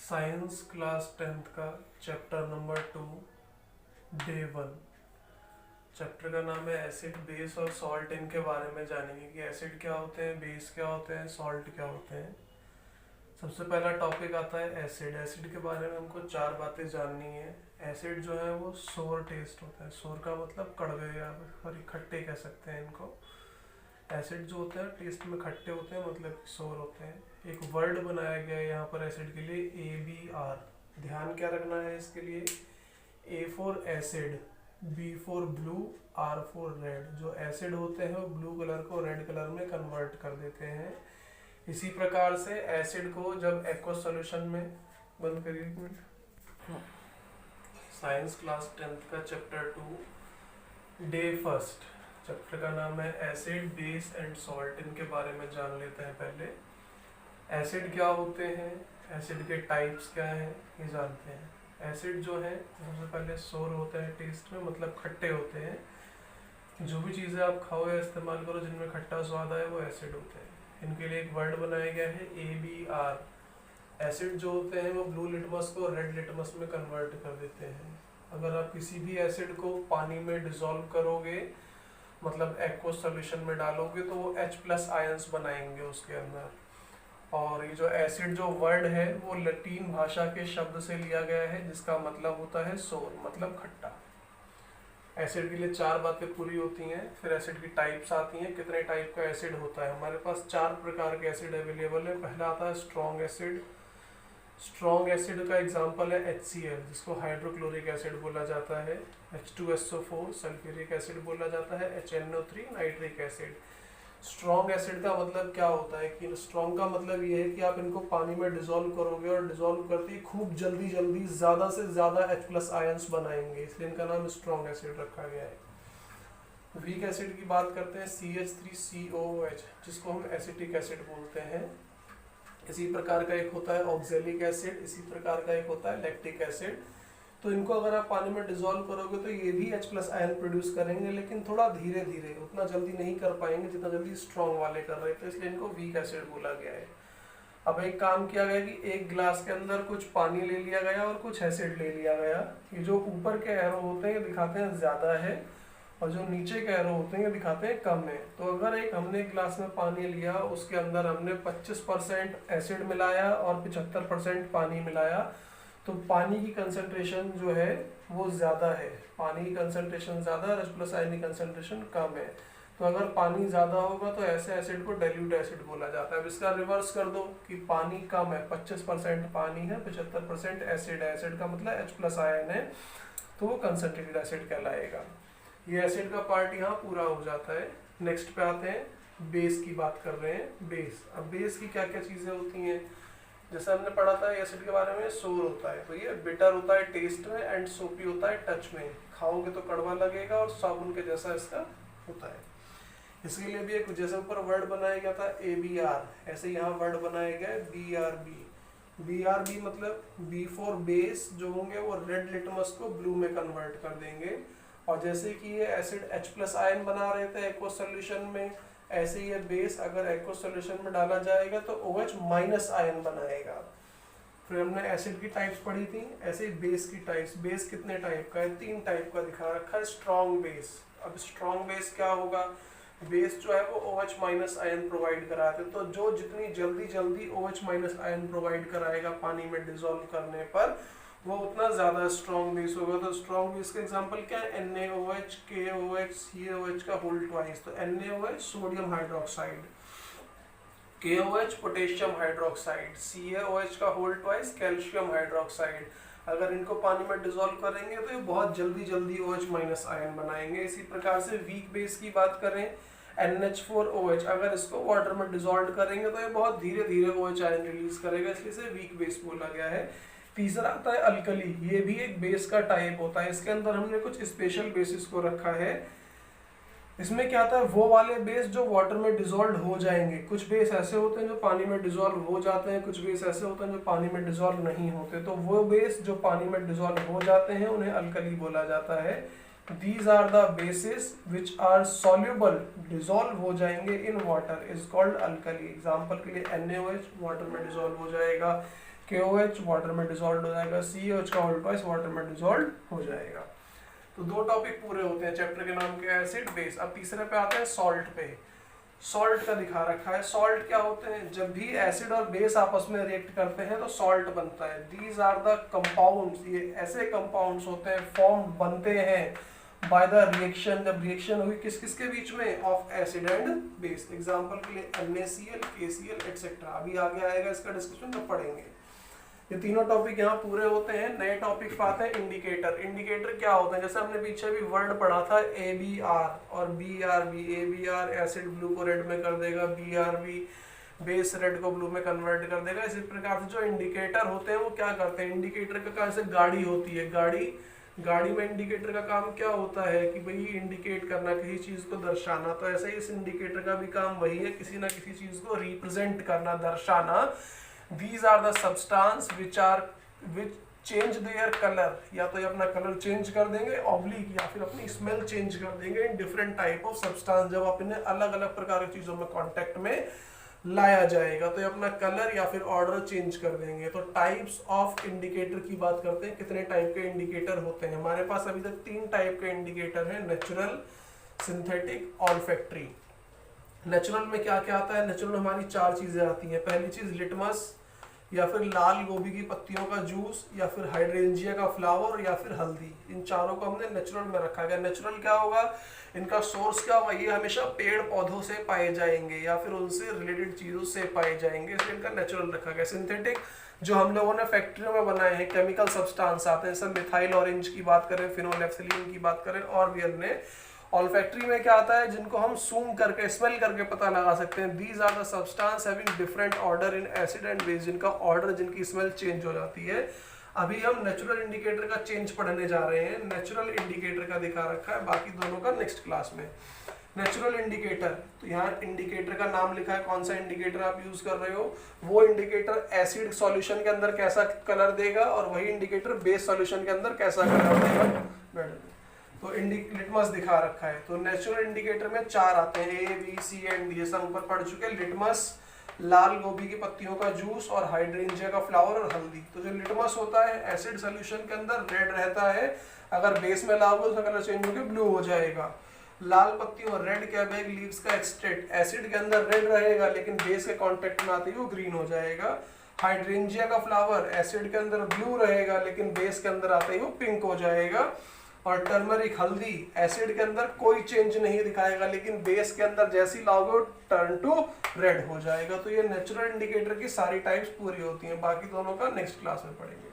Science class 10th का chapter number 2 day 1। Chapter का नाम है एसिड, बेस और सॉल्ट। इनके बारे में जानेंगे कि एसिड क्या होते हैं, बेस क्या होते हैं, सॉल्ट क्या होते हैं। सबसे पहला टॉपिक आता है एसिड। एसिड के बारे में हमको 4 बातें जाननी है। एसिड जो है वो सोर टेस्ट होता है। सोर का मतलब कड़वे या सॉरी खट्टे कह सकते हैं इनको। एसिड जो होते हैं टेस्ट में खट्टे होते हैं, मतलब सोर होते हैं। एक वर्ड बनाया गया है यहाँ पर एसिड के लिए, ABR। ध्यान क्या रखना है इसके लिए, A for acid, B for blue, R for red. जो एसिड होते हैं वो ब्लू कलर को रेड कलर में कन्वर्ट कर देते हैं। इसी प्रकार से एसिड को जब एक्वस सॉल्यूशन में, बंद करिए एक मिनट। साइंस क्लास 10th का चैप्टर 2 डे 1। चैप्टर का नाम है एसिड, बेस एंड सॉल्ट। इनके बारे में जान लेते हैं पहले। एसिड क्या होते हैं, एसिड के टाइप्स क्या हैं, ये जानते हैं। एसिड जो है सबसे पहले सोर होते हैं टेस्ट में, मतलब खट्टे होते हैं। जो भी चीज़ें आप खाओ या इस्तेमाल करो जिनमें खट्टा स्वाद आए वो एसिड होते हैं। इनके लिए एक वर्ड बनाया गया है ABR। एसिड जो होते हैं वो ब्लू लिटमस को रेड लिटमस में कन्वर्ट कर देते हैं। अगर आप किसी भी एसिड को पानी में डिसॉल्व करोगे, मतलब एक्वस सॉल्यूशन में डालोगे, तो वो H+ आयंस बनाएंगे उसके अंदर। और ये जो एसिड जो वर्ड है वो लैटिन भाषा के शब्द से लिया गया है जिसका मतलब होता है सोर, मतलब खट्टा। एसिड के लिए 4 बातें पूरी होती हैं। फिर एसिड की टाइप्स आती हैं, कितने टाइप का एसिड होता है। हमारे पास 4 प्रकार के एसिड अवेलेबल है। पहला आता है स्ट्रॉन्ग एसिड। स्ट्रॉन्ग एसिड का एग्जांपल है HCl, जिसको हाइड्रोक्लोरिक एसिड बोला जाता है। H2SO4 सल्फ्यूरिक एसिड बोला जाता है। HNO3 nitric acid. Strong acid का मतलब क्या होता है कि स्ट्रॉन्ग का मतलब ये है कि आप इनको पानी में डिसॉल्व करोगे और डिसॉल्व करते ही खूब जल्दी जल्दी ज़्यादा से ज़्यादा H+ आयंस बनाएंगे, इसलिए इनका नाम स्ट्रॉन्ग एसिड रखा गया है। वीक एसिड की बात करते हैं, CH3COOH, जिसको हम एसिटिक एसिड बोलते हैं। इसी प्रकार का एक होता है ऑक्जेलिक एसिड, इसी प्रकार का एक होता है लैक्टिक एसिड। तो इनको अगर आप पानी में डिसॉल्व करोगे तो ये भी H+ आयन प्रोड्यूस करेंगे, लेकिन थोड़ा धीरे धीरे, उतना जल्दी नहीं कर पाएंगे जितना जल्दी स्ट्रॉन्ग वाले कर रहे थे, इसलिए इनको वीक एसिड बोला गया है। अब एक काम किया गया कि एक ग्लास के अंदर कुछ पानी ले लिया गया और कुछ एसिड ले लिया गया। ये जो ऊपर के एरो होते हैं ये दिखाते हैं ज़्यादा है, और जो नीचे के एरो होते हैं ये दिखाते हैं कम है। तो अगर हमने एक ग्लास में पानी लिया, उसके अंदर हमने 25% एसिड मिलाया और 75% पानी मिलाया, तो पानी की कंसंट्रेशन जो है वो ज़्यादा है। पानी की कंसंट्रेशन ज़्यादा है, H+ आयन की कंसंट्रेशन कम है। तो अगर पानी ज़्यादा होगा तो ऐसे एसिड को डाइल्यूट एसिड बोला जाता है। अब इसका रिवर्स कर दो कि पानी कम है, 25% पानी है, 75% एसिड है। एसिड का मतलब H+ आयन है, तो वो कंसंट्रेटेड एसिड कहलाएगा। ये एसिड का पार्ट यहाँ पूरा हो जाता है। नेक्स्ट पे आते हैं, बेस की बात कर रहे हैं। बेस, अब बेस की क्या क्या चीज़ें होती हैं। जैसे हमने पढ़ा था एसिड के बारे में, सोर होता है तो ये बिटर होता है टेस्ट में एंड सोपी होता है टच में। खाओगे तो कड़वा लगेगा और साबुन के जैसा इसका होता है। इसके लिए भी एक जैसे ऊपर वर्ड बनाया गया था ABR, ऐसे यहाँ वर्ड बनाया गया है BRB। BRB मतलब B फॉर बेस, जो होंगे वो रेड लिटमस को ब्लू में कन्वर्ट कर देंगे। और जैसे कि ये एसिड H+ आयन बना रहे थे एक्वस सॉल्यूशन में, ऐसे ये बेस अगर एक्वस सॉल्यूशन में डाला जाएगा तो OH- आयन बनाएगा। फिर हमने एसिड की टाइप्स पढ़ी थी, ऐसे ही बेस की टाइप्स। बेस कितने टाइप का है, 3 टाइप का दिखा रखा है। स्ट्रॉन्ग बेस, अब स्ट्रॉन्ग बेस क्या होगा, बेस जो है वो OH- आयन प्रोवाइड कराते हैं। तो जो जितनी जल्दी जल्दी OH- आयन प्रोवाइड कराएगा पानी में डिसॉल्व करने पर, वो उतना ज़्यादा स्ट्रॉन्ग बेस होगा। तो स्ट्रॉन्ग बेस का एग्जांपल क्या है, NaOH, KOH, CaOH का होल ट्वाइस। तो NaOH sodium hydroxide, KOH potassium hydroxide, CaOH का होल ट्वाइस कैल्शियम हाइड्रोक्साइड। अगर इनको पानी में डिसॉल्व करेंगे तो ये बहुत जल्दी जल्दी OH- आयन बनाएंगे। इसी प्रकार से वीक बेस की बात करें, NH4OH, अगर इसको वाटर में डिसॉल्व करेंगे तो ये बहुत धीरे धीरे OH आयन रिलीज करेगा, इसलिए इसे वीक बेस बोला गया है। तीसरा आता है अल्कली, ये भी एक बेस का टाइप होता है। इसके अंदर हमने कुछ स्पेशल बेसिस को रखा है। इसमें क्या आता है, वो वाले बेस जो वाटर में डिसॉल्व हो जाएंगे। कुछ बेस ऐसे होते हैं जो पानी में डिसॉल्व हो जाते हैं, कुछ बेस ऐसे होते हैं जो पानी में डिसॉल्व नहीं होते। तो वो बेस जो पानी में डिसॉल्व हो जाते हैं उन्हें अल्कली बोला जाता है। These are the bases which are soluble, dissolve हो जाएंगे in water, is called alkali. Example के लिए NaOH वाटर में डिसॉल्व हो जाएगा, KOH वाटर में डिसॉल्व हो जाएगा, COH का होल ट्वाइस वाटर में डिसॉल्व हो जाएगा। तो 2 टॉपिक पूरे होते हैं चैप्टर के नाम के एसिड बेस। अब तीसरे पे आते हैं सॉल्ट पे। सॉल्ट का दिखा रखा है। सॉल्ट क्या होते हैं, जब भी एसिड और बेस आपस में रिएक्ट करते हैं तो सॉल्ट बनता है। दीज आर द कंपाउंड्स, ये ऐसे कंपाउंड्स होते हैं, फॉर्म बनते हैं बाय द रिएक्शन, जब रिएक्शन हुई किस किस के बीच में, of acid and base. Example के लिए NaCl, KCl एटसेट्रा। अभी आगे आएगा इसका डिस्कशन, तब पढ़ेंगे। ये तीनों टॉपिक यहाँ पूरे होते हैं। नए टॉपिक पे आते हैं इंडिकेटर। इंडिकेटर क्या होता है, जैसे हमने पीछे भी वर्ड पढ़ा था ABR और BRB। ABR एसिड ब्लू को रेड में कर देगा, BRB बेस रेड को ब्लू में कन्वर्ट कर देगा। इसी प्रकार से जो इंडिकेटर होते हैं वो क्या करते हैं, इंडिकेटर का काम, जैसे गाड़ी होती है, गाड़ी में इंडिकेटर का काम क्या होता है कि भाई इंडिकेट करना, किसी चीज को दर्शाना। तो ऐसे ही इस इंडिकेटर का भी काम वही है, किसी ना किसी चीज को रिप्रेजेंट करना, दर्शाना। These are the substance which change their color, या तो ये अपना कलर चेंज कर देंगे ऑब्लिक, या फिर अपनी स्मेल चेंज कर देंगे in different type of substance, जब आप इन्हें अलग अलग प्रकार की चीजों में कांटेक्ट में लाया जाएगा तो ये अपना कलर या फिर ऑर्डर चेंज कर देंगे। तो टाइप्स ऑफ इंडिकेटर की बात करते हैं, कितने टाइप के इंडिकेटर होते हैं। हमारे पास अभी तक 3 टाइप के इंडिकेटर हैं, नेचुरल, सिंथेटिक, ऑल्फैक्टरी। नेचुरल में क्या क्या आता है, नेचुरल में हमारी 4 चीजें आती हैं। पहली चीज लिटमस, या फिर लाल गोभी की पत्तियों का जूस, या फिर हाइड्रेंजिया का फ्लावर, या फिर हल्दी। इन चारों को हमने नेचुरल में रखा गया। नेचुरल क्या होगा, इनका सोर्स क्या होगा, ये हमेशा पेड़ पौधों से पाए जाएंगे या फिर उनसे रिलेटेड चीजों से पाए जाएंगे, इसलिए इनका नेचुरल रखा गया। सिंथेटिक जो हम लोगों ने फैक्ट्रियों में बनाए हैं, केमिकल सब्सटेंस आते हैं, जैसे मिथाइल ऑरेंज की बात करें, फिनोलेफ्थिलीन की बात करें और भी अन्य। ऑल्फैक्टरी में क्या आता है, जिनको हम सूंघ करके, स्मेल करके पता लगा सकते हैं। These are the substance having different order in acid and base, जिनका ऑर्डर, जिनकी स्मेल चेंज हो जाती है। अभी हम नेचुरल इंडिकेटर का चेंज पढ़ने जा रहे हैं। नेचुरल इंडिकेटर का दिखा रखा है, बाकी दोनों का नेक्स्ट क्लास में। नेचुरल इंडिकेटर, तो यहाँ इंडिकेटर का नाम लिखा है, कौन सा इंडिकेटर आप यूज कर रहे हो, वो इंडिकेटर एसिड सॉल्यूशन के अंदर कैसा कलर देगा और वही इंडिकेटर बेस सॉल्यूशन के अंदर कैसा कलर देगा। तो लिटमस दिखा रखा है। तो नेचुरल इंडिकेटर में 4 आते हैं, A, B, C and D, सब ऊपर पढ़ चुके हैं। लिटमस, लाल गोभी की पत्तियों का जूस और हाइड्रेंजिया का फ्लावर और हल्दी। तो जो लिटमस होता है एसिड सॉल्यूशन के अंदर रेड रहता है, अगर बेस में लाओगे उसका कलर चेंज होकर ब्लू हो जाएगा। लाल पत्तियों, रेड कैबेज लीव्स का एक्सट्रैक्ट एसिड के अंदर रेड रहेगा, लेकिन बेस के कांटेक्ट में आते ही वो ग्रीन हो जाएगा। हाइड्रेंजिया का फ्लावर एसिड के अंदर ब्लू रहेगा, लेकिन बेस के अंदर आते ही वो पिंक हो जाएगा। और टर्मरिक, हल्दी, एसिड के अंदर कोई चेंज नहीं दिखाएगा, लेकिन बेस के अंदर जैसी लाओगे टर्न टू रेड हो जाएगा। तो ये नेचुरल इंडिकेटर की सारी टाइप्स पूरी होती हैं, बाकी दोनों का नेक्स्ट क्लास में पढ़ेंगे।